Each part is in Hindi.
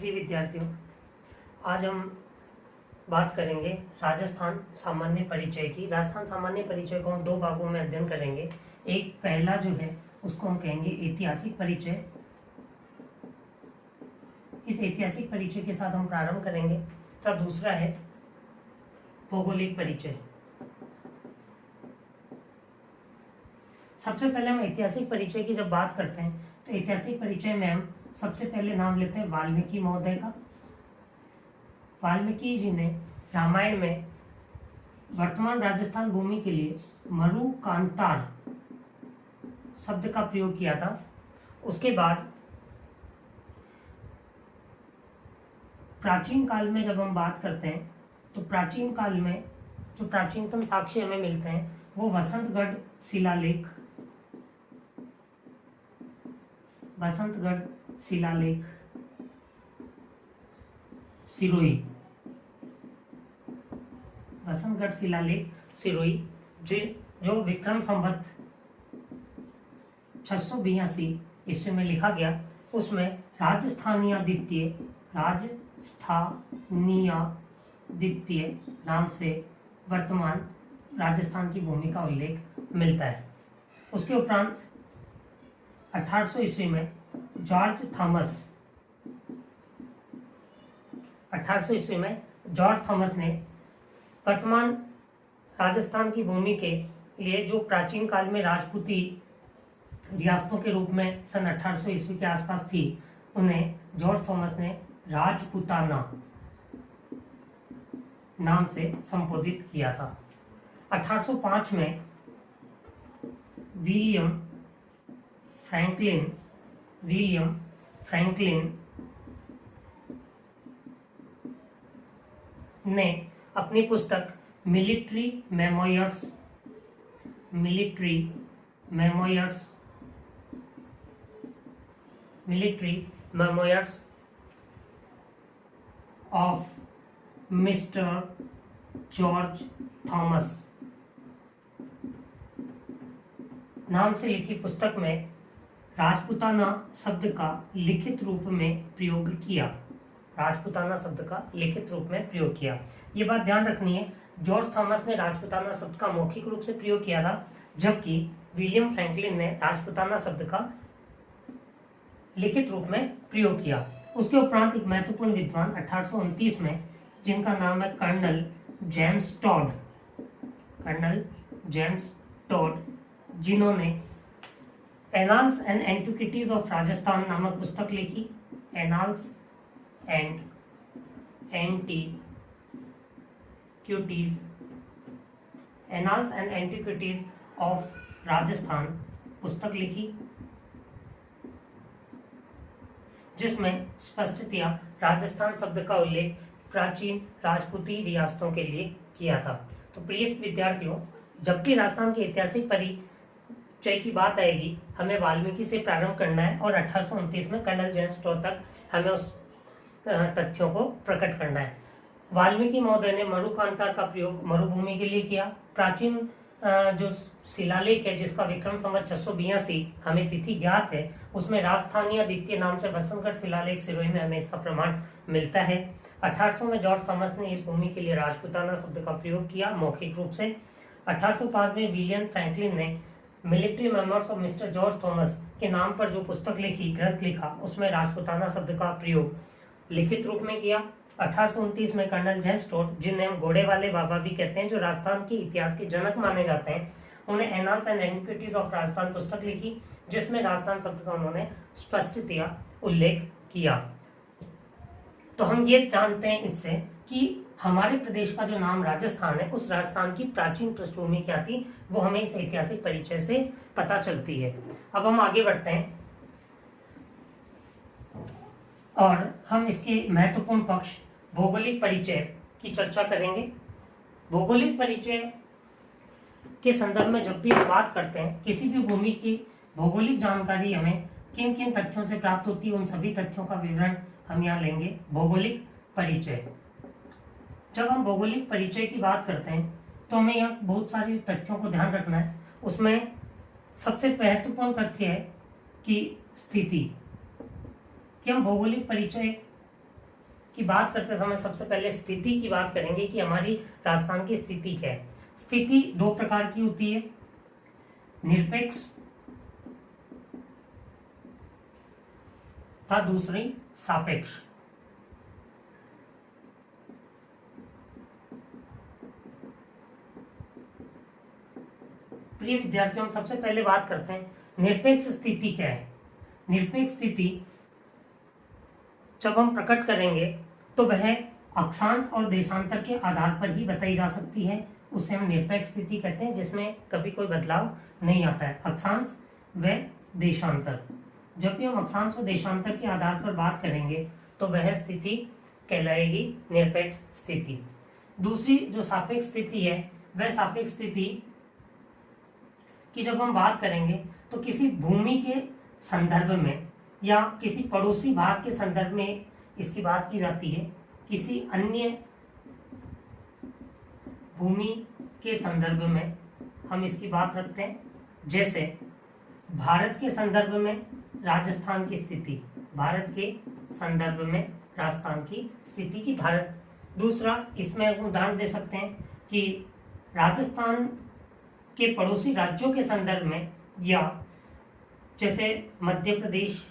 प्रिय विद्यार्थियों, आज हम बात करेंगे राजस्थान सामान्य परिचय की। राजस्थान सामान्य परिचय को हम दो भागों में अध्ययन करेंगे। एक पहला जो है उसको हम कहेंगे ऐतिहासिक परिचय। इस ऐतिहासिक परिचय के साथ हम प्रारंभ करेंगे। तथा दूसरा है भौगोलिक परिचय। सबसे पहले हम ऐतिहासिक परिचय की जब बात करते हैं तो ऐतिहासिक परिचय में हम सबसे पहले नाम लेते हैं वाल्मीकि महोदय का। वाल्मीकि जी ने रामायण में वर्तमान राजस्थान भूमि के लिए मरुकांतार शब्द का प्रयोग किया था। उसके बाद प्राचीन काल में जब हम बात करते हैं तो प्राचीन काल में जो प्राचीनतम साक्ष्य हमें मिलते हैं वो वसंतगढ़ शिलालेख, सिरोही, वसंतगढ़ शिलालेख सिरोही जो विक्रम संवत 682 ईस्वी में लिखा गया। उसमें राजस्थानीयादित्य नाम से वर्तमान राजस्थान की भूमि का उल्लेख मिलता है। उसके उपरांत 1800 ईस्वी में जॉर्ज थॉमस ने वर्तमान राजस्थान की भूमि के लिए जो प्राचीन काल में राजपूती रियासतों के रूप में सन 1800 ईस्वी के आसपास थी, उन्हें जॉर्ज थॉमस ने राजपुताना नाम से संबोधित किया था। 1805 में विलियम फ्रैंकलिन ने अपनी पुस्तक military memoirs of mister George Thomas नाम से लिखी पुस्तक में राजपुताना शब्द का लिखित रूप में प्रयोग किया। ये बात ध्यान रखनी है, जॉर्ज थॉमस ने राजपुताना शब्द का मौखिक रूप से प्रयोग किया था, जबकि विलियम फ्रैंकलिन ने राजपुताना शब्द का लिखित रूप में प्रयोग किया। उसके उपरांत एक महत्वपूर्ण विद्वान 1829 में, जिनका नाम है कर्नल जेम्स टॉड, जिन्होंने annals and antiquities of Rajasthan नामक पुस्तक लिखी। Annals and antiquities of Rajasthan पुस्तक लिखी, जिसमें स्पष्टतया राजस्थान शब्द का उल्लेख प्राचीन राजपूती रियासतों के लिए किया था। तो प्रिय विद्यार्थियों, जब भी राजस्थान की ऐतिहासिक परिचय की बात आएगी, हमें वाल्मीकि से प्रारंभ करना है और 1829 में कर्नल जेम्स टॉड तक हमें उस तथ्यों को प्रकट करना है। वाल्मीकि महोदय ने मरुकांतार का प्रयोग मरुभूमि के लिए किया। प्राचीन जो शिलालेख है जिसका विक्रम संवत 682 हमें तिथि ज्ञात है, उसमें राजस्थानीयादित्य नाम से वसंतगढ़ शिलालेख सिरोही में हमें इसका प्रमाण मिलता है। 1800 में जॉर्ज थॉमस ने इस भूमि के लिए राजपुताना शब्द का प्रयोग किया मौखिक रूप से। 1805 में विलियम फ्रैंकलिन ने military memoirs of mister George Thomas के नाम पर जो पुस्तक लिखी, ग्रंथ लिखा, उसमें राजपुताना शब्द का प्रयोग लिखित रूप में किया। 1829 में कर्नल जेम्स टॉड, जिन्हें हम घोड़े वाले बाबा भी कहते हैं, जो राजस्थान के इतिहास के जनक माने जाते हैं, उन्हें annals and antiquities of Rajasthan पुस्तक लिखी, जिसमें राजस्थान शब्द का उन्होंने स्पष्टतया उल्लेख किया। तो हम ये जानते हैं इससे कि हमारे प्रदेश का जो नाम राजस्थान है, उस राजस्थान की प्राचीन पृष्ठभूमि क्या थी, वो हमें इस ऐतिहासिक परिचय से पता चलती है। अब हम आगे बढ़ते हैं और हम इसके महत्वपूर्ण पक्ष भौगोलिक परिचय की चर्चा करेंगे। भौगोलिक परिचय के संदर्भ में जब भी हम बात करते हैं, किसी भी भूमि की भौगोलिक जानकारी हमें किन किन तथ्यों से प्राप्त होती है, उन सभी तथ्यों का विवरण हम यहाँ लेंगे। भौगोलिक परिचय, जब हम भौगोलिक परिचय की बात करते हैं तो हमें यहाँ बहुत सारे तथ्यों को ध्यान रखना है। उसमें सबसे महत्वपूर्ण तथ्य है कि स्थिति, कि हम भौगोलिक परिचय की बात करते समय सबसे पहले स्थिति की बात करेंगे कि हमारी राजस्थान की स्थिति क्या है। स्थिति दो प्रकार की होती है, निरपेक्ष तथा दूसरी सापेक्ष। प्रिय विद्यार्थियों, हम सबसे पहले बात करते हैं निरपेक्ष स्थिति क्या है। निरपेक्ष स्थिति जब हम प्रकट करेंगे तो वह अक्षांश और देशांतर के आधार पर ही बताई जा सकती है। उसे हम निरपेक्ष स्थिति कहते हैं, जिसमें कभी कोई बदलाव नहीं आता है। अक्षांश व देशांतर, जब भी हम अक्षांश और देशांतर के आधार पर बात करेंगे तो वह स्थिति कहलाएगी निरपेक्ष स्थिति। दूसरी जो सापेक्ष स्थिति है, वह सापेक्ष स्थिति की जब हम बात करेंगे तो किसी भूमि के संदर्भ में या किसी पड़ोसी भाग के संदर्भ में इसकी बात की जाती है। किसी अन्य भूमि के संदर्भ में हम इसकी बात रखते हैं, जैसे भारत के संदर्भ में राजस्थान की स्थिति, भारत के संदर्भ में राजस्थान की स्थिति की भारत। दूसरा इसमें उदाहरण दे सकते हैं कि राजस्थान के पड़ोसी राज्यों के संदर्भ में, या जैसे मध्य प्रदेश,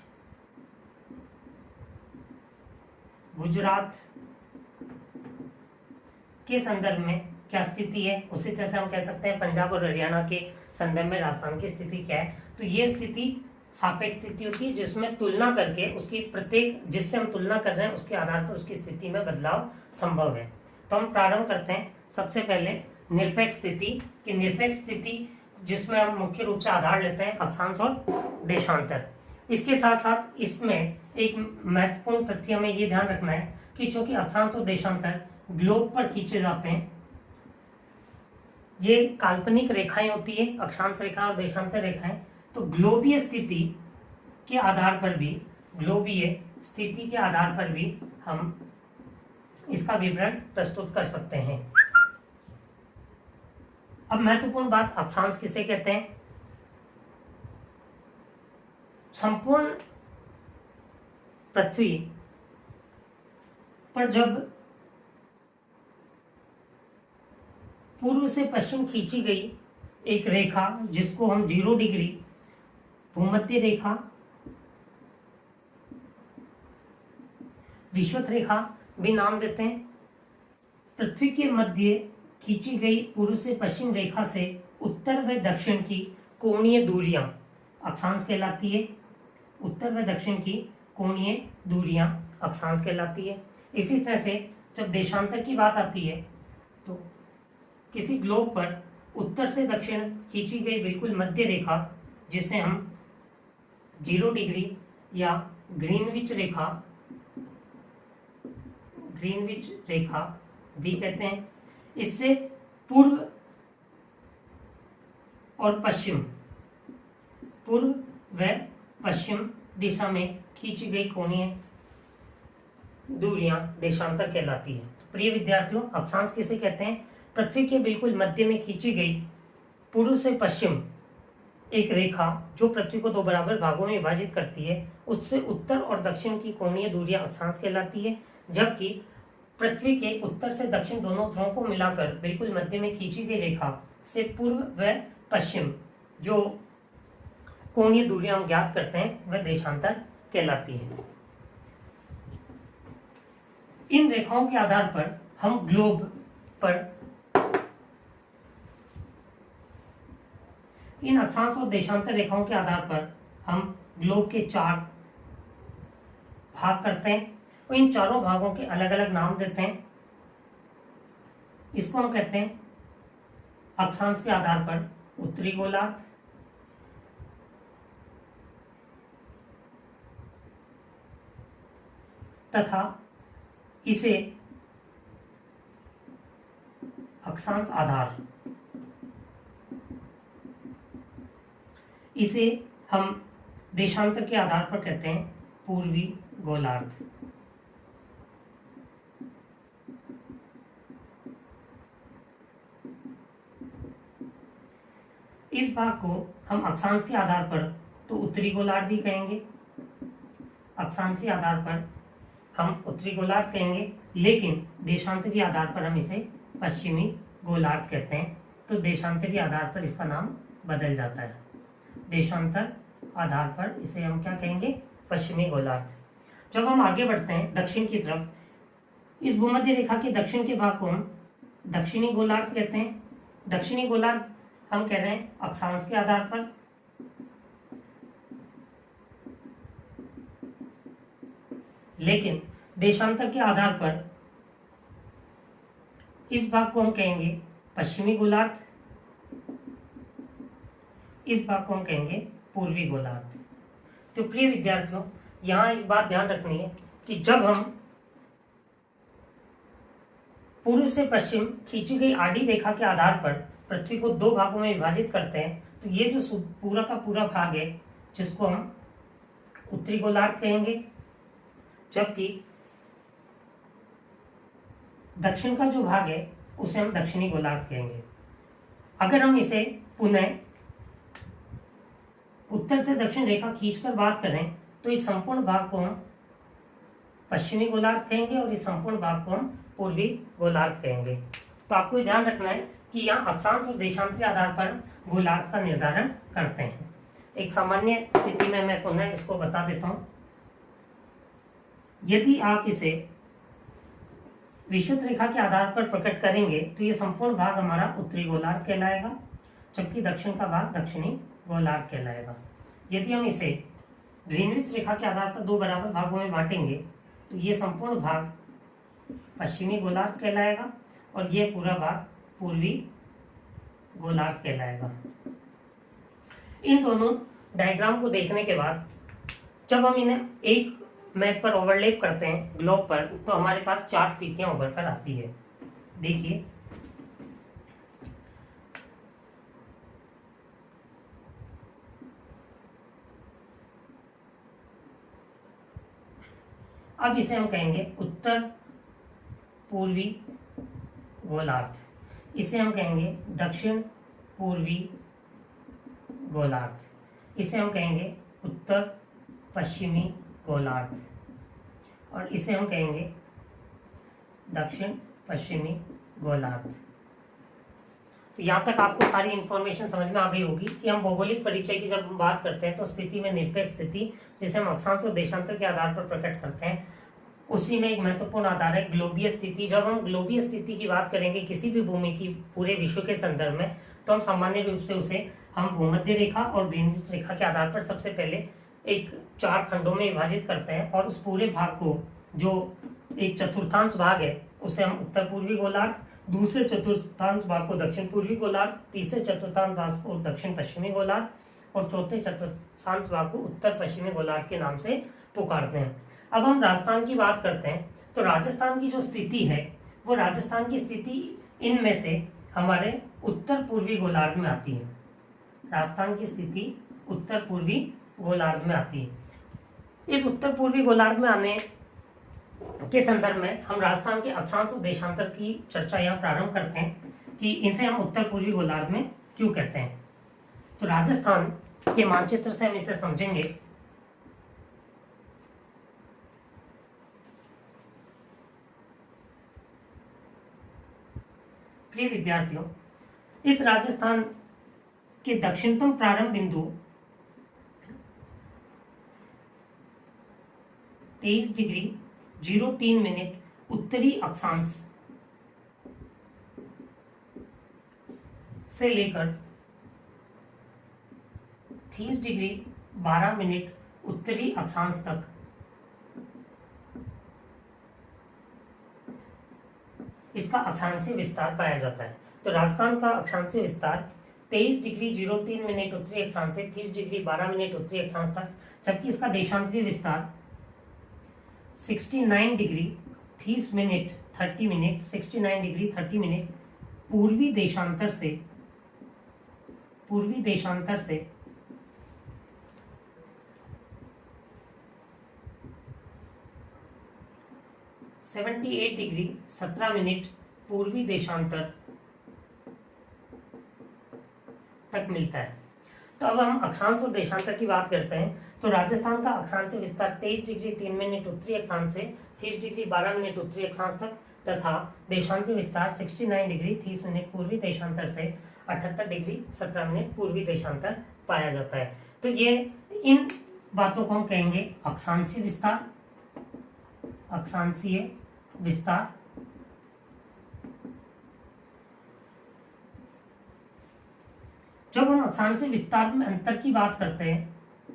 गुजरात के संदर्भ में क्या स्थिति है, उसी तरह से हम कह सकते हैं पंजाब और हरियाणा के संदर्भ में राजस्थान की स्थिति क्या है। तो ये स्थिति सापेक्ष स्थिति होती है, जिसमें तुलना करके उसकी प्रत्येक, जिससे हम तुलना कर रहे हैं उसके आधार पर उसकी स्थिति में बदलाव संभव है। तो हम प्रारंभ करते हैं सबसे पहले निरपेक्ष स्थिति की। निरपेक्ष स्थिति जिसमें हम मुख्य रूप से आधार लेते हैं अक्षांश और देशांतर। इसके साथ साथ इसमें एक महत्वपूर्ण तथ्य हमें ये ध्यान रखना है कि चूंकि अक्षांश और देशांतर ग्लोब पर खींचे जाते हैं, ये काल्पनिक रेखाएं होती है, अक्षांश रेखा और देशांतर रेखाएं, तो ग्लोबीय स्थिति के आधार पर भी, ग्लोबीय स्थिति के आधार पर भी हम इसका विवरण प्रस्तुत कर सकते हैं। अब महत्वपूर्ण बात, अक्षांश किसे कहते हैं? संपूर्ण पृथ्वी पर जब पूर्व से पश्चिम खींची गई एक रेखा, जिसको हम 0 डिग्री भूमध्य रेखा, विषुवत रेखा भी नाम देते हैं, पृथ्वी के मध्य खींची गई पूर्व से पश्चिम रेखा से उत्तर व दक्षिण की कोणीय दूरियां अक्षांश कहलाती है। उत्तर व दक्षिण की कोणीय दूरियां अक्षांश कहलाती है। इसी तरह से जब देशांतर की बात आती है तो किसी ग्लोब पर उत्तर से दक्षिण खींची गई बिल्कुल मध्य रेखा, जिसे हम 0 डिग्री या ग्रीनविच रेखा भी कहते हैं, इससे पूर्व और पश्चिम, पूर्व व पश्चिम दिशा में खींची गई कोणीय दूरियां देशांतर कहलाती है। प्रिय विद्यार्थियों, अक्षांश किसे कहते हैं? पृथ्वी के बिल्कुल मध्य में खींची गई पूर्व से पश्चिम एक रेखा जो पृथ्वी को 2 बराबर भागों में विभाजित करती है, उससे उत्तर और दक्षिण की कोणीय दूरियां अक्षांश कहलाती है। जबकि पृथ्वी के उत्तर से दक्षिण दोनों ध्रुवों को मिलाकर बिल्कुल मध्य में खींची गई रेखा से पूर्व व पश्चिम जो कोणीय दूरियां हम ज्ञात करते हैं वह देशांतर कहलाती है। इन रेखाओं के आधार पर हम ग्लोब पर, इन अक्षांश और देशांतर रेखाओं के आधार पर हम ग्लोब के 4 भाग करते हैं और इन चारों भागों के अलग अलग नाम देते हैं। इसको हम कहते हैं अक्षांश के आधार पर उत्तरी गोलार्ध, तथा इसे अक्षांश आधार, इसे हम देशांतर के आधार पर कहते हैं पूर्वी गोलार्ध। इस भाग को हम अक्षांश के आधार पर तो उत्तरी गोलार्ध ही कहेंगे, अक्षांशीय आधार पर हम उत्तरी गोलार्ध कहेंगे, लेकिन देशांतरी आधार पर हम इसे पश्चिमी गोलार्ध कहते हैं। तो देशांतरी आधार पर इसका नाम बदल जाता है। देशांतर आधार पर इसे हम क्या कहेंगे? पश्चिमी गोलार्ध। जब हम आगे बढ़ते हैं दक्षिण की तरफ, इस भूमध्य रेखा के दक्षिण के भाग को हम दक्षिणी गोलार्ध कहते हैं। दक्षिणी गोलार्ध हम कह रहे हैं अक्षांश के आधार पर, लेकिन देशांतर के आधार पर इस भाग को हम कहेंगे पश्चिमी गोलार्ध, इस भाग को हम कहेंगे पूर्वी गोलार्ध। तो प्रिय विद्यार्थियों, यहां एक बात ध्यान रखनी है कि जब हम पूर्व से पश्चिम खींची गई आड़ी रेखा के आधार पर पृथ्वी को दो भागों में विभाजित करते हैं, तो ये जो पूरा का पूरा भाग है जिसको हम उत्तरी गोलार्ध कहेंगे, जबकि दक्षिण का जो भाग है उसे हम दक्षिणी गोलार्ध कहेंगे। अगर हम इसे पुनः उत्तर से दक्षिण रेखा खींचकर बात करें तो इस संपूर्ण भाग को हम पश्चिमी गोलार्ध कहेंगे और इस संपूर्ण भाग को हम पूर्वी गोलार्ध कहेंगे। तो आपको ये ध्यान रखना है कि यहाँ अक्षांश और देशांतरी आधार पर गोलार्ध का निर्धारण करते हैं। एक सामान्य स्थिति में मैं पुनः इसको बता देता हूं। यदि आप इसे विषुवत रेखा के आधार पर प्रकट करेंगे तो ये संपूर्ण भाग हमारा उत्तरी गोलार्ध कहलाएगा, जबकि दक्षिण का भाग दक्षिणी गोलार्ध कहलाएगा। यदि हम इसे ग्रीनविच रेखा के आधार पर दो बराबर भागों में बांटेंगे तो ये संपूर्ण भाग पश्चिमी गोलार्ध कहलाएगा और यह पूरा भाग पूर्वी गोलार्ध कहलाएगा। इन दोनों डायग्राम को देखने के बाद जब हम इन्हें एक मैप पर ओवरलैप करते हैं ग्लोब पर, तो हमारे पास चार स्थितियां उभर कर आती है। देखिए, अब इसे हम कहेंगे उत्तर पूर्वी गोलार्ध, इसे हम कहेंगे दक्षिण पूर्वी गोलार्ध, इसे हम कहेंगे उत्तर पश्चिमी गोलार्ध और इसे हम कहेंगे दक्षिण पश्चिमी गोलार्ध। तो यहाँ तक आपको सारी इंफॉर्मेशन समझ में आ गई होगी कि हम भौगोलिक परिचय की जब हम बात करते हैं तो स्थिति में निरपेक्ष स्थिति, जिसे हम अक्षांश और देशांतर के आधार पर प्रकट करते हैं, उसी में एक महत्वपूर्ण आधार है ग्लोबीय स्थिति। जब हम ग्लोबीय स्थिति की बात करेंगे किसी भी भूमि की पूरे विश्व के संदर्भ में, तो हम सामान्य रूप से उसे हम भूमध्य रेखा और ग्रीनविच रेखा के आधार पर सबसे पहले एक चार खंडों में विभाजित करते हैं और उस पूरे भाग को, जो एक चतुर्थांश भाग है, उसे हम उत्तर पूर्वी गोलार्ध, दूसरे चतुर्थांश भाग को दक्षिण पूर्वी गोलार्ध, तीसरे चतुर्थांश भाग को दक्षिण पश्चिमी गोलार्ध और चौथे चतुर्थांश भाग को उत्तर पश्चिमी गोलार्ध के नाम से पुकारते हैं। अब हम राजस्थान की बात करते हैं, तो राजस्थान की जो स्थिति है वो राजस्थान की स्थिति इनमें से हमारे उत्तर पूर्वी गोलार्ध में आती है। राजस्थान की स्थिति उत्तर पूर्वी गोलार्ध में आती है। इस उत्तर पूर्वी गोलार्ध में आने के संदर्भ में हम राजस्थान के अक्षांश और देशांतर की चर्चा यहाँ प्रारंभ करते हैं कि इनसे हम उत्तर पूर्वी गोलार्ध में क्यों कहते हैं। तो राजस्थान के मानचित्र से हम इसे समझेंगे। प्रिय विद्यार्थियों, इस राजस्थान के दक्षिणतम प्रारंभ बिंदु 23 डिग्री 03 मिनट उत्तरी अक्षांश से लेकर 30 डिग्री 12 मिनट उत्तरी अक्षांश तक इसका अक्षांशीय विस्तार पाया जाता है। तो राजस्थान का अक्षांशीय विस्तार 23 डिग्री 03 मिनट उत्तरी अक्षांश से 30 डिग्री 12 मिनट उत्तरी अक्षांश तक, जबकि इसका देशांतरीय विस्तार 69 degree 30 minute 30 minute 69 degree 30 minute पूर्वी देशांतर से 78 डिग्री 17 मिनट पूर्वी देशांतर तक मिलता है। तो अब हम अक्षांश और देशांतर की बात करते हैं। तो राजस्थान का अक्षांश विस्तार 23 डिग्री 3 मिनट उत्तरी अक्षांश से 30 डिग्री 12 मिनट उत्तरी अक्षांश तक तथा देशांतर विस्तार 69 डिग्री 30 मिनट पूर्वी देशांतर से 78 डिग्री 17 मिनट पूर्वी देशांतर पाया जाता है। तो ये इन बातों को हम कहेंगे अक्षांशीय विस्तार। अक्षांशीय विस्तार जब हम अक्षांशीय विस्तार में अंतर की बात करते हैं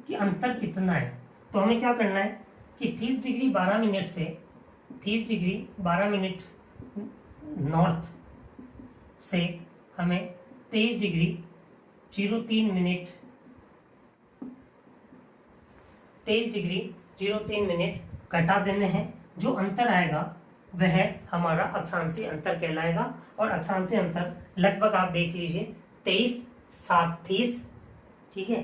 कि अंतर कितना है, तो हमें क्या करना है कि 30 डिग्री 12 मिनट से 30 डिग्री 12 मिनट नॉर्थ से हमें 23 डिग्री 03 मिनट 23 डिग्री 03 मिनट घटा देने हैं। जो अंतर आएगा वह हमारा अक्षांशीय अंतर कहलाएगा। और अक्षांशीय अंतर लगभग आप देख लीजिए 23 7 30, ठीक है,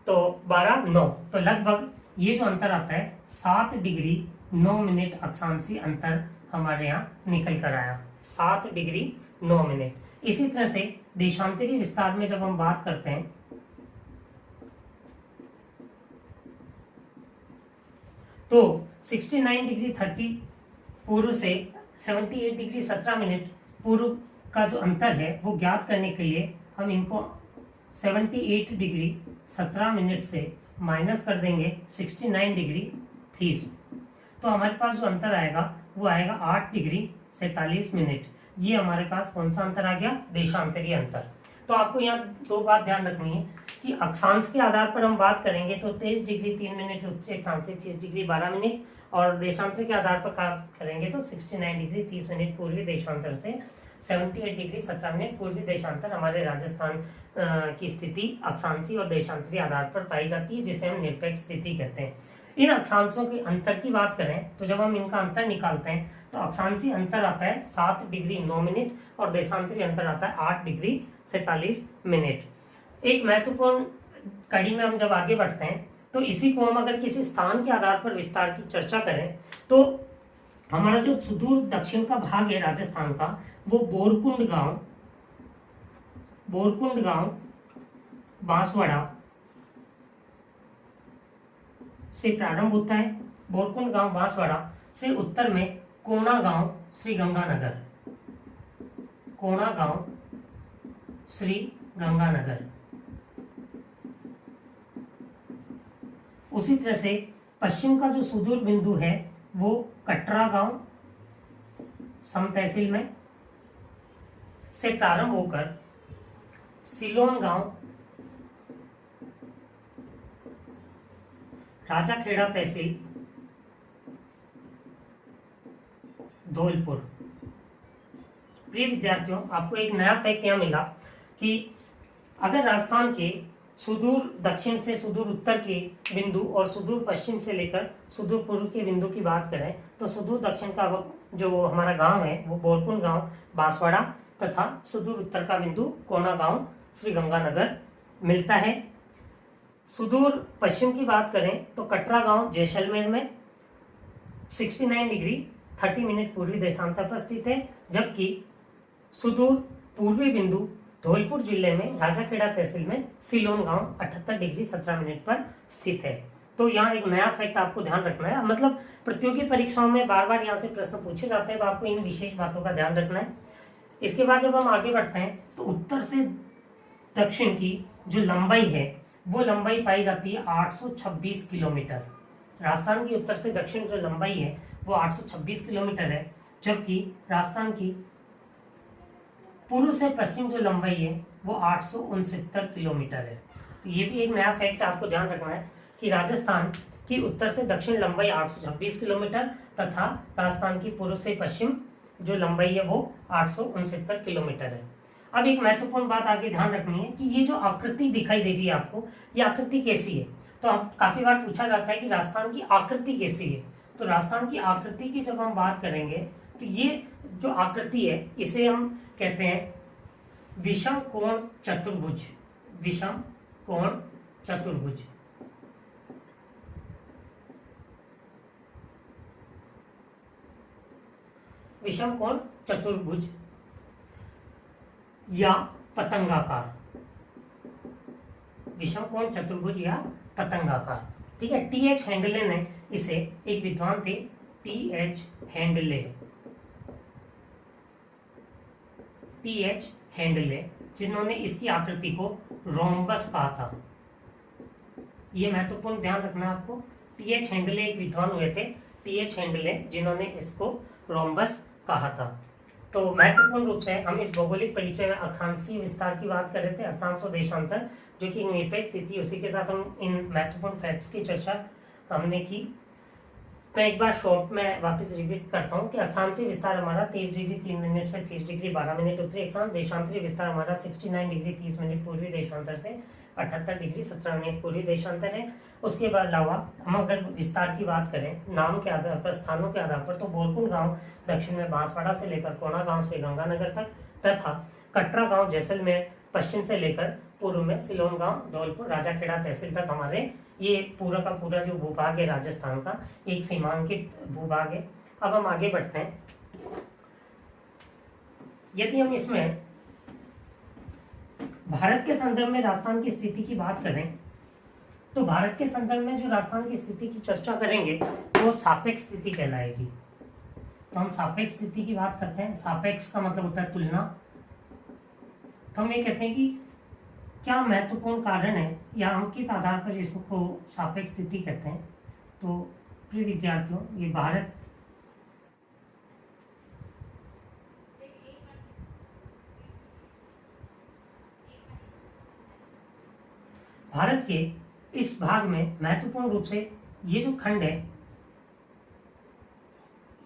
तो 12 9, तो लगभग ये जो अंतर आता है 7 डिग्री 9 मिनट अक्षांशीय अंतर हमारे यहाँ निकल कर आया, 7 डिग्री 9 मिनट। इसी तरह से देशांतरी विस्तार में जब हम बात करते हैं तो 69 डिग्री 30 पूर्व से 78 डिग्री 17 मिनट पूर्व का जो अंतर है वो ज्ञात करने के लिए हम इनको 78 डिग्री 17 मिनट से माइनस कर देंगे 69 डिग्री 30, तो हमारे पास जो अंतर आएगा वो आएगा 8 डिग्री 47 मिनट। ये हमारे पास कौन सा अंतर आ गया, देशांतरीय अंतर। तो आपको यहाँ दो बात ध्यान रखनी है कि अक्षांश के आधार पर हम बात करेंगे तो 23 डिग्री 3 मिनट उत्तरी अक्षांश से 30 डिग्री 12 मिनट, और देशांतर के आधार पर बात करेंगे तो 69 डिग्री 30 मिनट पूर्वी देशांतर से 78 डिग्री 17 मिनट पूर्वी देशांतर हमारे राजस्थान की स्थिति अक्षांशीय और देशांतरीय आधार पर पाई जाती है, जिसे हम निरपेक्ष स्थिति कहते हैं। इन अक्षांशों के अंतर की बात करें तो जब हम इनका अंतर निकालते हैं तो अक्षांशीय अंतर आता है 7 डिग्री 9 मिनट और देशांतरीय अंतर आता है 8 डिग्री 47 मिनट। एक महत्वपूर्ण कड़ी में हम जब आगे बढ़ते हैं तो इसी को हम अगर किसी स्थान के आधार पर विस्तार की चर्चा करें तो हमारा जो सुदूर दक्षिण का भाग है राजस्थान का वो बोरकुंड गांव बांसवाड़ा से प्रारंभ होता है। बोरकुंड गांव बांसवाड़ा से उत्तर में कोणा गांव श्री गंगानगर, उसी तरह से पश्चिम का जो सुदूर बिंदु है वो कटरा गांव सम तहसील में से प्रारंभ होकर सिलोन गांव राजाखेड़ा तहसील धौलपुर। प्रिय विद्यार्थियों, आपको एक नया फैक्ट यहाँ मिला कि अगर राजस्थान के सुदूर दक्षिण से सुदूर उत्तर के बिंदु और सुदूर पश्चिम से लेकर सुदूर पूर्व के बिंदु की बात करें तो सुदूर दक्षिण का जो हमारा गांव है वो बोरकुंड गांव बांसवाड़ा तथा सुदूर उत्तर का बिंदु कोणा गांव श्री गंगानगर मिलता है। सुदूर पश्चिम की बात करें तो कटरा गांव जैसलमेर में 69 डिग्री 30 मिनट पूर्वी देशांतर पर स्थित है, जबकि सुदूर पूर्वी बिंदु धौलपुर जिले में राजाखेड़ा तहसील में सिलोन गांव 78 डिग्री 17 मिनट पर स्थित है। तो यहाँ एक नया फैक्ट आपको ध्यान रखना है, मतलब प्रतियोगी परीक्षाओं में बार बार यहाँ से प्रश्न पूछे जाते हैं, तो आपको इन विशेष बातों का ध्यान रखना है। इसके बाद जब हम आगे बढ़ते हैं तो उत्तर से दक्षिण की जो लंबाई है वो लंबाई पाई जाती है 826 किलोमीटर। राजस्थान की उत्तर से दक्षिण जो लंबाई है वो 826 किलोमीटर है, जबकि राजस्थान की पूर्व से पश्चिम जो लंबाई है वो 869 किलोमीटर है। तो ये भी एक नया फैक्ट आपको ध्यान रखना है कि राजस्थान की उत्तर से दक्षिण लंबाई 826 किलोमीटर तथा राजस्थान की पूर्व से पश्चिम जो लंबाई है वो 869 किलोमीटर है। अब एक महत्वपूर्ण बात आगे ध्यान रखनी है कि ये जो आकृति दिखाई दे रही है आपको, ये आकृति कैसी है। तो आप काफी बार पूछा जाता है कि राजस्थान की आकृति कैसी है। तो राजस्थान की आकृति की जब हम बात करेंगे तो ये जो आकृति है इसे हम कहते हैं विषम कोण चतुर्भुज। विषम कोण चतुर्भुज। विषम कोण चतुर्भुज या पतंगाकार। विषम कोण चतुर्भुज या पतंगाकार। ठीक है। टी.एच. हेंडले ने इसे, एक विद्वान थे टी.एच. हेंडले, टी.एच. हेंडले, जिन्होंने इसकी आकृति को रोम्बस कहा था। ये महत्वपूर्ण ध्यान रखना आपको। टी.एच. हेंडले एक विद्वान हुए थे, टी.एच. हेंडले, जिन्होंने इसको रोम्बस कहा था। तो महत्वपूर्ण रूप से हम इस भौगोलिक परिचय में अक्षांशीय विस्तार की बात कर रहे थे, अक्षांश और देशांतर, जो कि निरपेक्ष स्थिति, उसी के साथ हम इन महत्वपूर्ण फैक्ट्स की चर्चा हमने की। मैं एक बार शॉर्ट में वापस रिपीट करता हूँ कि अक्षांशीय विस्तार हमारा 23 डिग्री 3 मिनट से 30 डिग्री 12 मिनट उत्तरी अक्षांश, देशांतरीय विस्तार हमारा 69 डिग्री 30 मिनट पूर्वी देशांतर से 78 डिग्री 17 मिनट पूर्वी देशांतर है। उसके बाद अलावा हम अगर विस्तार की बात करें नाम के आधार पर, स्थानों के आधार पर, तो बोरकुंड गांव दक्षिण में बांसवाड़ा से लेकर कोना गांव से गंगानगर तक, तथा कटरा गांव जैसलमेर पश्चिम से लेकर पूर्व में सिलोन गांव धौलपुर राजाखेड़ा तहसील तक हमारे ये पूरा का पूरा जो भूभाग है राजस्थान का एक सीमांकित भूभाग है। अब हम आगे बढ़ते हैं। यदि हम इसमें भारत के संदर्भ में राजस्थान की स्थिति की बात करें, तो भारत के संदर्भ में जो राजस्थान की स्थिति की चर्चा करेंगे वो सापेक्ष स्थिति कहलाएगी। तो हम सापेक्ष स्थिति की बात करते हैं। सापेक्ष का मतलब होता है तुलना। तो हम ये कहते हैं कि क्या महत्वपूर्ण कारण है या हम किस आधार पर इसको सापेक्ष स्थिति कहते हैं। तो प्रिय विद्यार्थियों, ये भारत के इस भाग में महत्वपूर्ण रूप से ये जो खंड है,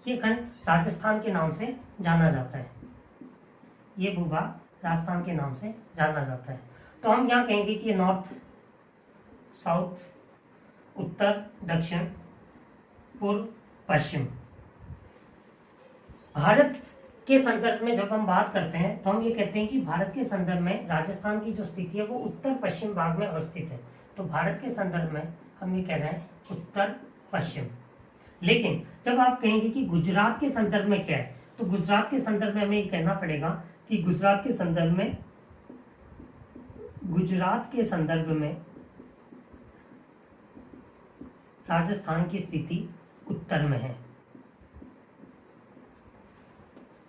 ये खंड राजस्थान के नाम से जाना जाता है। ये भूभाग राजस्थान के नाम से जाना जाता है। तो हम यहाँ कहेंगे कि नॉर्थ, साउथ, उत्तर, दक्षिण, पूर्व, पश्चिम। भारत के संदर्भ में जब हम बात करते हैं तो हम ये कहते हैं कि भारत के संदर्भ में राजस्थान की जो स्थिति है वो उत्तर पश्चिम भाग में अवस्थित है। तो भारत के संदर्भ में हम ये कह रहे हैं उत्तर पश्चिम। लेकिन जब आप कहेंगे कि गुजरात के संदर्भ में क्या है, तो गुजरात के संदर्भ में हमें ये कहना पड़ेगा कि गुजरात के संदर्भ में राजस्थान की स्थिति उत्तर में है।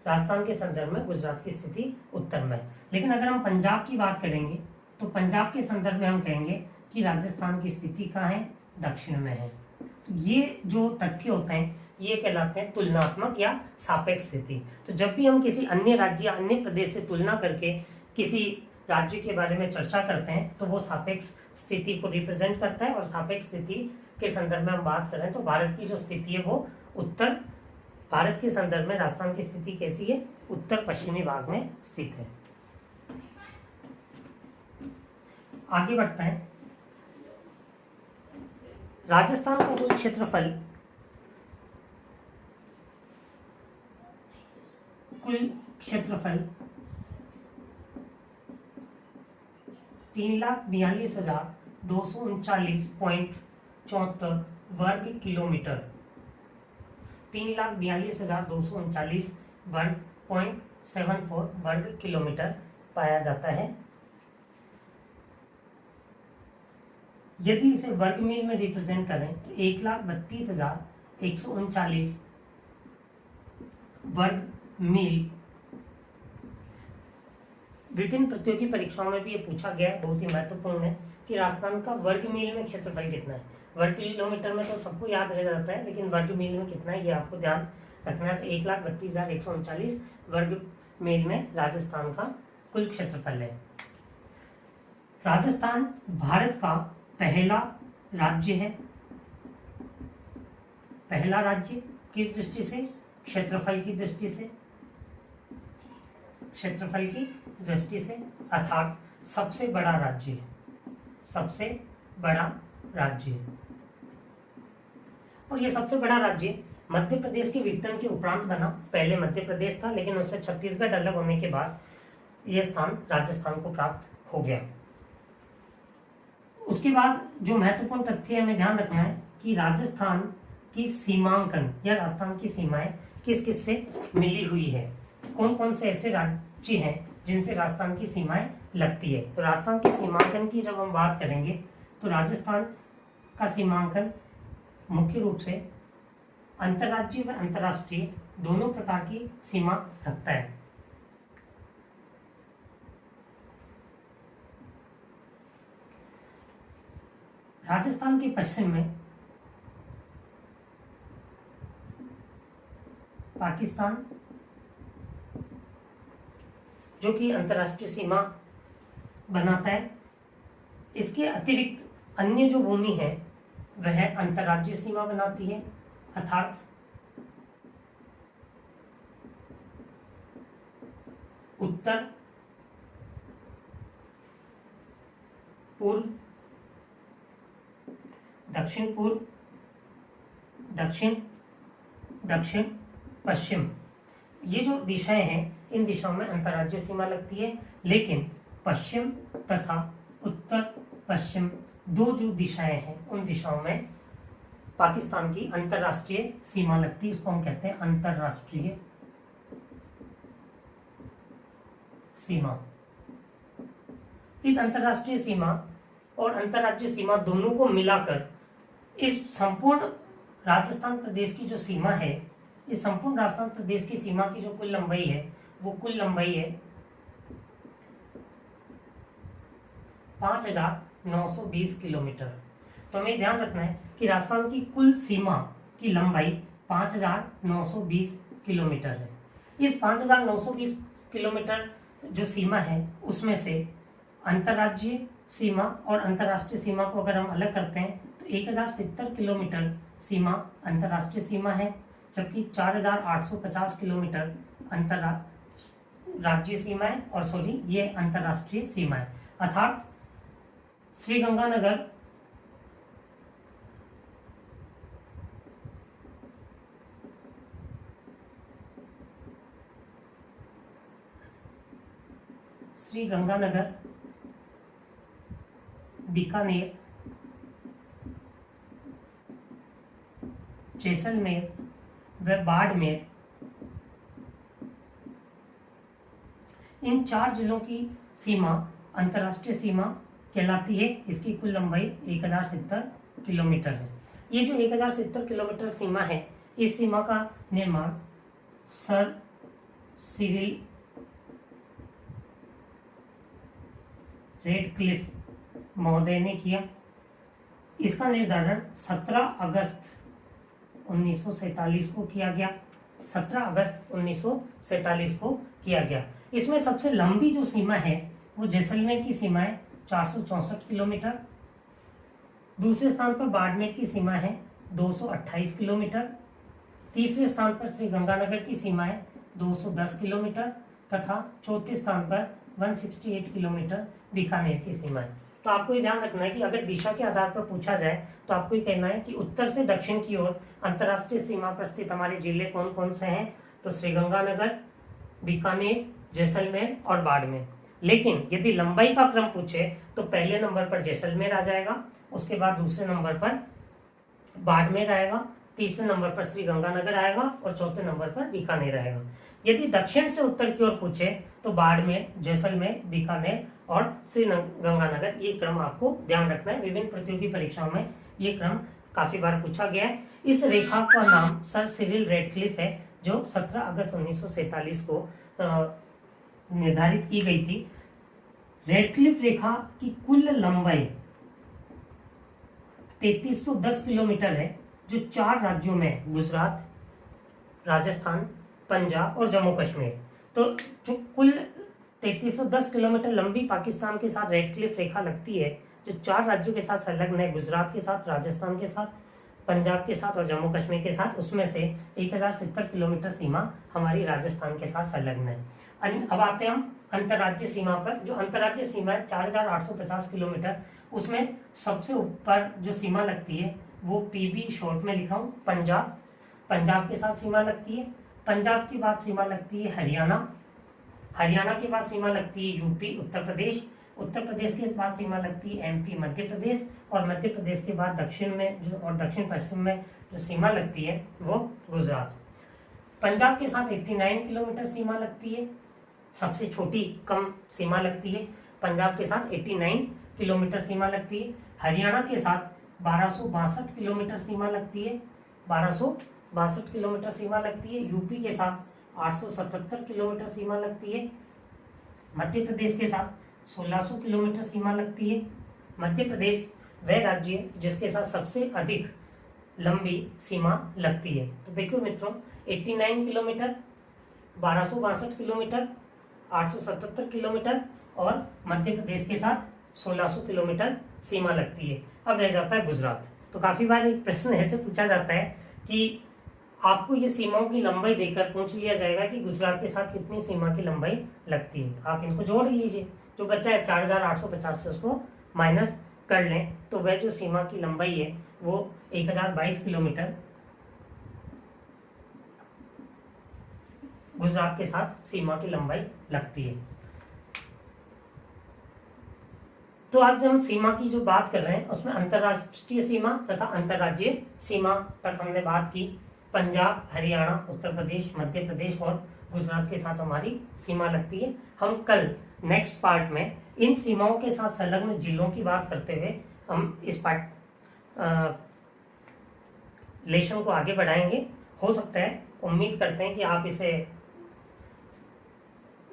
राजस्थान के संदर्भ में गुजरात की स्थिति उत्तर में है। लेकिन अगर हम पंजाब की बात करेंगे तो पंजाब के संदर्भ में हम कहेंगे कि राजस्थान की स्थिति कहाँ है, दक्षिण में है। तो ये जो तथ्य होते हैं ये कहलाते हैं तुलनात्मक या सापेक्ष स्थिति। तो जब भी हम किसी अन्य राज्य या अन्य प्रदेश से तुलना करके किसी राज्य के बारे में चर्चा करते हैं तो वो सापेक्ष स्थिति को रिप्रेजेंट करता है। और सापेक्ष स्थिति के संदर्भ में हम बात करें तो भारत की जो स्थिति है वो उत्तर, भारत के संदर्भ में राजस्थान की स्थिति कैसी है, उत्तर पश्चिमी भाग में स्थित है। आगे बढ़ते हैं। राजस्थान का कुल क्षेत्रफल कुल क्षेत्रफल 3,42,239.74 वर्ग किलोमीटर, 3,42,239 वर्ग.74 वर्ग किलोमीटर पाया जाता है। यदि इसे वर्ग मील में रिप्रेजेंट करें तो 1,32,139 वर्ग मील। विभिन्न प्रतियोगी परीक्षाओं में भी ये पूछा गया है, बहुत ही महत्वपूर्ण है कि राजस्थान का वर्ग मील में क्षेत्रफल कितना है। वर्ग किलोमीटर में तो सबको याद रह जाता है, लेकिन वर्ग मील में कितना है ये आपको ध्यान रखना है। तो 1,32,139 वर्ग मील में राजस्थान का कुल क्षेत्रफल है। राजस्थान भारत का पहला राज्य है। पहला राज्य किस दृष्टि से, क्षेत्रफल की दृष्टि से, क्षेत्रफल की दृष्टि से, अर्थात सबसे बड़ा राज्य है, सबसे बड़ा राज्य। और ये सबसे बड़ा राज्य मध्य प्रदेश के विघटन के उपरांत बना। पहले मध्य प्रदेश था, लेकिन उससे छत्तीसगढ़ अलग होने के बाद यह स्थान राजस्थान को प्राप्त हो गया। उसके बाद जो महत्वपूर्ण तथ्य हमें ध्यान रखना है कि राजस्थान की सीमांकन या राजस्थान की सीमाएं किस किस से मिली हुई है, कौन कौन से ऐसे राज्य हैं जिनसे राजस्थान की सीमाएं लगती है। तो राजस्थान की सीमांकन की जब हम बात करेंगे तो राजस्थान का सीमांकन मुख्य रूप से अंतर्राज्यीय व अंतर्राष्ट्रीय दोनों प्रकार की सीमा रखता है। राजस्थान के पश्चिम में पाकिस्तान जो कि अंतर्राष्ट्रीय सीमा बनाता है, इसके अतिरिक्त अन्य जो भूमि है वह अंतर्राज्यीय सीमा बनाती है, अर्थात उत्तर, पूर्व, दक्षिण पूर्व, दक्षिण, दक्षिण पश्चिम, ये जो दिशाएं हैं इन दिशाओं में अंतर्राज्यीय सीमा लगती है। लेकिन पश्चिम तथा उत्तर पश्चिम दो जो दिशाएं हैं उन दिशाओं में पाकिस्तान की अंतर्राष्ट्रीय सीमा लगती है। इसको हम कहते हैं अंतर्राष्ट्रीय सीमा। इस अंतर्राष्ट्रीय सीमा और अंतर्राज्यीय सीमा दोनों को मिलाकर इस संपूर्ण राजस्थान प्रदेश की जो सीमा है, इस संपूर्ण राजस्थान प्रदेश की सीमा की जो कुल लंबाई है वो कुल लंबाई है 5,920 किलोमीटर। तो हमें ध्यान रखना है कि राजस्थान की कुल सीमा की लंबाई 5,920 किलोमीटर है। इस 5,920 किलोमीटर जो सीमा है उसमें से अंतर्राज्यीय सीमा और अंतर्राष्ट्रीय सीमा को अगर हम अलग करते हैं तो 1,070 किलोमीटर सीमा अंतर्राष्ट्रीय सीमा है, जबकि 4,850 किलोमीटर राज्य सीमा है और ये अंतर्राष्ट्रीय सीमा है। अर्थात श्रीगंगानगर बीकानेर, जैसलमेर व बाड़मेर, इन 4 जिलों की सीमा अंतर्राष्ट्रीय सीमा कहलाती है। इसकी कुल लंबाई 1,070 किलोमीटर है। ये जो 1,070 किलोमीटर सीमा है, इस सीमा का निर्माण सर सिरिल रेडक्लिफ महोदय ने किया। इसका निर्धारण 17 अगस्त 1947 को किया गया। 17 अगस्त 1947 को किया गया। इसमें सबसे लंबी जो सीमा है वो जैसलमेर की सीमा है 464 किलोमीटर। दूसरे स्थान पर बाड़मेर की सीमा है 228 किलोमीटर। तीसरे स्थान पर श्रीगंगानगर की सीमा है 210 किलोमीटर तथा चौथे स्थान पर 168 किलोमीटर बीकानेर की सीमा है। तो आपको ये ध्यान रखना है कि अगर दिशा के आधार पर पूछा जाए तो आपको ये कहना है कि उत्तर से दक्षिण की ओर अंतर्राष्ट्रीय सीमा पर स्थित हमारे जिले कौन कौन से हैं, तो श्रीगंगानगर, बीकानेर, जैसलमेर और बाड़मेर। लेकिन यदि लंबाई का क्रम पूछे तो पहले नंबर पर जैसलमेर आ जाएगा, उसके बाद दूसरे नंबर पर बाड़मेर आएगा, तीसरे नंबर पर श्रीगंगानगर आएगा और चौथे नंबर पर बीकानेर आएगा। यदि दक्षिण से उत्तर की ओर पूछे तो बाड़मेर, जैसलमेर, बीकानेर और श्रीगंगानगर, ये क्रम आपको ध्यान रखना है। विभिन्न प्रतियोगी परीक्षाओं में ये क्रम काफी बार पूछा गया है। इस रेखा का नाम सर सिरिल रेडक्लिफ है, जो 17 अगस्त 1947 को निर्धारित की गई थी। रेडक्लिफ रेखा की कुल लंबाई 3310 किलोमीटर है, जो 4 राज्यों में गुजरात, राजस्थान, पंजाब और जम्मू कश्मीर, तो जो कुल 3310 किलोमीटर लंबी पाकिस्तान के साथ रेडक्लिफ रेखा लगती है, जो 4 राज्यों के साथ संलग्न है, गुजरात के साथ, राजस्थान के साथ, पंजाब के साथ और जम्मू कश्मीर के साथ, उसमें से 1070 किलोमीटर सीमा हमारी राजस्थान के साथ संलग्न है। अब आते हैं हम अंतर्राज्यीय सीमा पर। जो अंतर्राज्यीय सीमा है 4850 किलोमीटर, उसमें सबसे ऊपर जो सीमा लगती है वो पीबी शॉर्ट में लिखा हूँ पंजाब, पंजाब के साथ सीमा लगती है। पंजाब के बाद सीमा लगती है हरियाणा, हरियाणा के बाद सीमा लगती है यूपी उत्तर प्रदेश, उत्तर प्रदेश के बाद सीमा लगती है एमपी मध्य प्रदेश, और मध्य प्रदेश के बाद दक्षिण में जो और दक्षिण पश्चिम में जो सीमा लगती है वो गुजरात। पंजाब के साथ 89 किलोमीटर सीमा लगती है, सबसे छोटी कम सीमा लगती है। पंजाब के साथ 89 किलोमीटर सीमा लगती है। हरियाणा के साथ 1262 किलोमीटर सीमा लगती है, 1262 किलोमीटर सीमा लगती है। यूपी के साथ 877 किलोमीटर सीमा लगती है। मध्य प्रदेश के साथ 1600 किलोमीटर सीमा लगती है। मध्य प्रदेश वह राज्य है जिसके साथ सबसे अधिक लंबी सीमा लगती है। तो देखो मित्रों, 89 किलोमीटर, 1262 किलोमीटर, 877 किलोमीटर और मध्य प्रदेश के साथ 1600 किलोमीटर सीमा लगती है। अब रह जाता है गुजरात। तो काफी बार एक प्रश्न ऐसे पूछा जाता है कि आपको ये सीमाओं की लंबाई देकर पूछ लिया जाएगा कि गुजरात के साथ कितनी सीमा की लंबाई लगती है। आप इनको जोड़ लीजिए, जो बचा है 4850 से उसको माइनस कर लें, तो वह जो सीमा की लंबाई है वो 1022 किलोमीटर गुजरात के साथ सीमा की लंबाई लगती है। तो आज हम सीमा की जो बात कर रहे हैं उसमें अंतरराष्ट्रीय सीमा तथा अंतरराज्यीय सीमा तक हमने बात की। पंजाब, हरियाणा, उत्तर प्रदेश, मध्य प्रदेश और गुजरात के साथ हमारी सीमा लगती है। हम कल नेक्स्ट पार्ट में इन सीमाओं के साथ संलग्न जिलों की बात करते हुए हम इस लेशन को आगे बढ़ाएंगे। हो सकता है, उम्मीद करते हैं कि आप इसे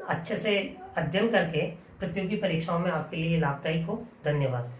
अच्छे से अध्ययन करके प्रतियोगी परीक्षाओं में आपके लिए लाभदायक हो। धन्यवाद।